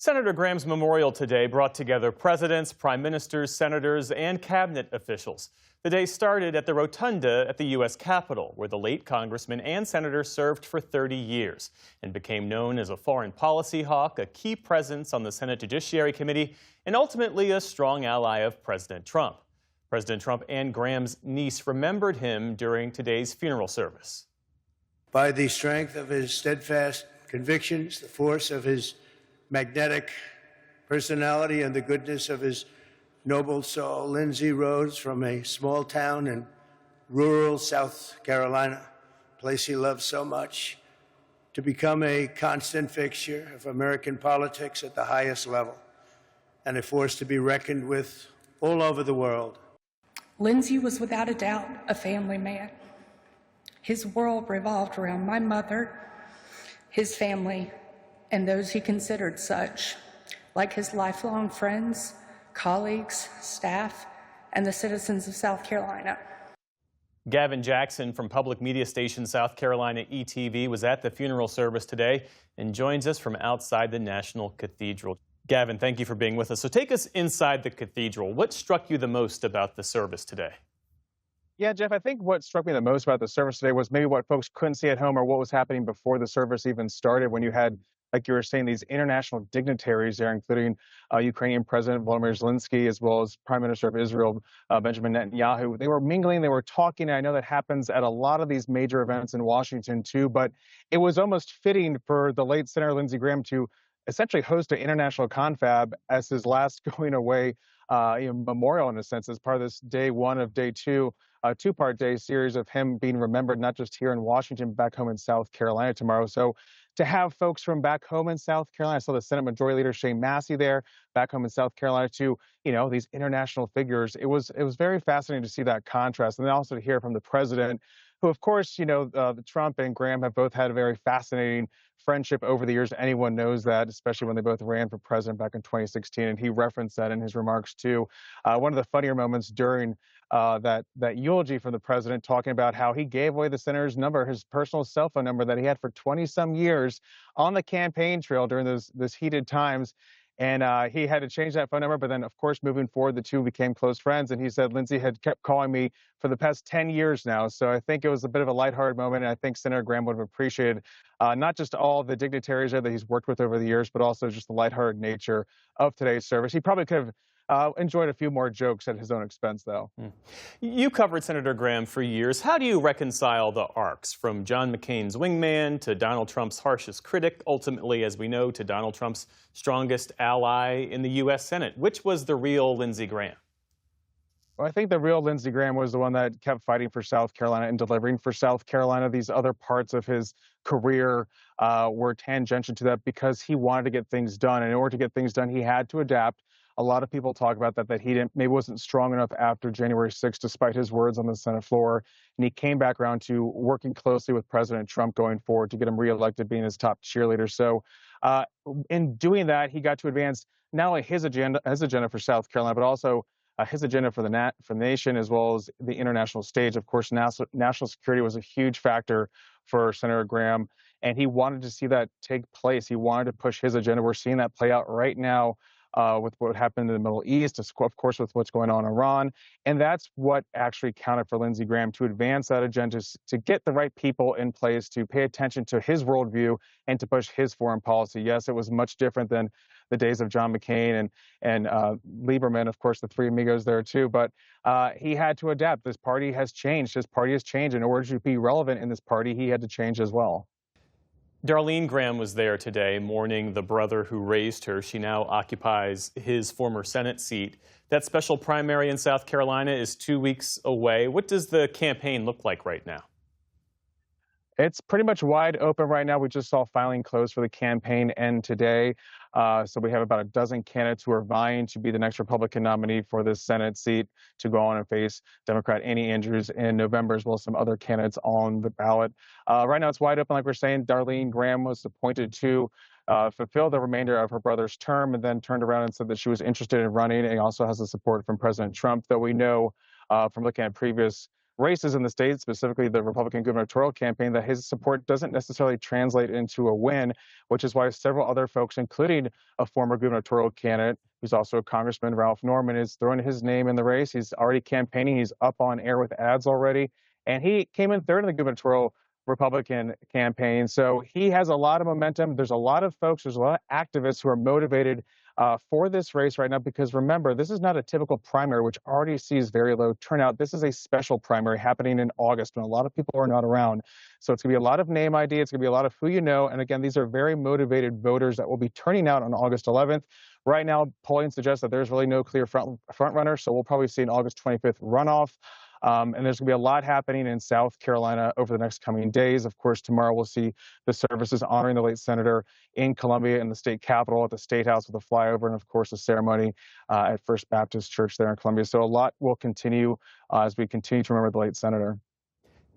Senator Graham's memorial today brought together presidents, prime ministers, senators, and cabinet officials. The day started at the rotunda at the U.S. Capitol, where the late congressman and senator served for 30 years and became known as a foreign policy hawk, a key presence on the Senate Judiciary Committee, and ultimately a strong ally of President Trump. President Trump and Graham's niece remembered him during today's funeral service. By the strength of his steadfast convictions, the force of his magnetic personality, and the goodness of his noble soul, Lindsey rose from a small town in rural South Carolina, a place he loved so much, to become a constant fixture of American politics at the highest level and a force to be reckoned with all over the world. Lindsey was without a doubt a family man. His world revolved around my mother, his family, and those he considered such, like his lifelong friends, colleagues, staff, and the citizens of South Carolina. Gavin Jackson from public media station South Carolina ETV was at the funeral service today and joins us from outside the National Cathedral. Gavin, thank you for being with us. So take us inside the cathedral. What struck you the most about the service today? Yeah, Jeff, I think what struck me the most about the service today was maybe what folks couldn't see at home or what was happening before the service even started, when you had, like you were saying, these international dignitaries there, including Ukrainian President Volodymyr Zelensky, as well as Prime Minister of Israel, Benjamin Netanyahu. They were mingling, they were talking. I know that happens at a lot of these major events in Washington, too, but it was almost fitting for the late Senator Lindsey Graham to essentially host an international confab as his last going away memorial, in a sense, as part of this day one of day two, two-part day series of him being remembered, not just here in Washington, back home in South Carolina tomorrow. So to have folks from back home in South Carolina, I saw the Senate Majority Leader Shane Massey there, back home in South Carolina, to, these international figures. It was very fascinating to see that contrast, and then also to hear from the president, who, of course, Trump and Graham have both had a very fascinating friendship over the years. Anyone knows that, especially when they both ran for president back in 2016, and he referenced that in his remarks too. One of the funnier moments during that eulogy from the president, talking about how he gave away the senator's number, his personal cell phone number that he had for 20-some years on the campaign trail during those heated times. And he had to change that phone number. But then, of course, moving forward, the two became close friends. And he said Lindsey had kept calling me for the past 10 years now. So I think it was a bit of a lighthearted moment. And I think Senator Graham would have appreciated not just all the dignitaries there that he's worked with over the years, but also just the lighthearted nature of today's service. He probably could have enjoyed a few more jokes at his own expense, though. You covered Senator Graham for years. How do you reconcile the arcs from John McCain's wingman to Donald Trump's harshest critic, ultimately, as we know, to Donald Trump's strongest ally in the U.S. Senate? Which was the real Lindsey Graham? Well, I think the real Lindsey Graham was the one that kept fighting for South Carolina and delivering for South Carolina. These other parts of his career were tangential to that because he wanted to get things done. And in order to get things done, he had to adapt. A lot of people talk about that he maybe wasn't strong enough after January 6th, despite his words on the Senate floor. And he came back around to working closely with President Trump going forward to get him reelected, being his top cheerleader. So in doing that, he got to advance not only his agenda for South Carolina, but also his agenda for the nation, as well as the international stage. Of course, national security was a huge factor for Senator Graham, and he wanted to see that take place. He wanted to push his agenda. We're seeing that play out right now with what happened in the Middle East, of course, with what's going on in Iran. And that's what actually counted for Lindsey Graham, to advance that agenda, to get the right people in place, to pay attention to his worldview and to push his foreign policy. Yes, it was much different than the days of John McCain and Lieberman, of course, the three amigos there too. But he had to adapt. This party has changed. His party has changed. In order to be relevant in this party, he had to change as well. Darlene Graham was there today mourning the brother who raised her. She now occupies his former Senate seat. That special primary in South Carolina is 2 weeks away. What does the campaign look like right now? It's pretty much wide open right now. We just saw filing close for the campaign end today. So we have about a dozen candidates who are vying to be the next Republican nominee for this Senate seat to go on and face Democrat Annie Andrews in November, as well as some other candidates on the ballot. Right now, it's wide open. Like we're saying, Darlene Graham was appointed to fulfill the remainder of her brother's term, and then turned around and said that she was interested in running, and also has the support from President Trump, though we know from looking at previous races in the state, specifically the Republican gubernatorial campaign, that his support doesn't necessarily translate into a win, which is why several other folks, including a former gubernatorial candidate who's also a congressman, Ralph Norman, is throwing his name in the race. He's already campaigning. He's up on air with ads already. And he came in third in the gubernatorial Republican campaign. So he has a lot of momentum. There's a lot of folks, there's a lot of activists who are motivated for this race right now, because remember, this is not a typical primary, which already sees very low turnout. This is a special primary happening in August when a lot of people are not around. So it's going to be a lot of name ID. It's going to be a lot of who you know. And again, these are very motivated voters that will be turning out on August 11th. Right now, polling suggests that there's really no clear front runner. So we'll probably see an August 25th runoff. And there's going to be a lot happening in South Carolina over the next coming days. Of course, tomorrow we'll see the services honoring the late senator in Columbia in the state capitol at the State House with a flyover, and of course a ceremony at First Baptist Church there in Columbia. So a lot will continue as we continue to remember the late senator.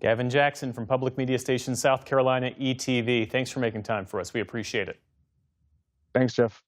Gavin Jackson from public media station South Carolina ETV. Thanks for making time for us. We appreciate it. Thanks, Jeff.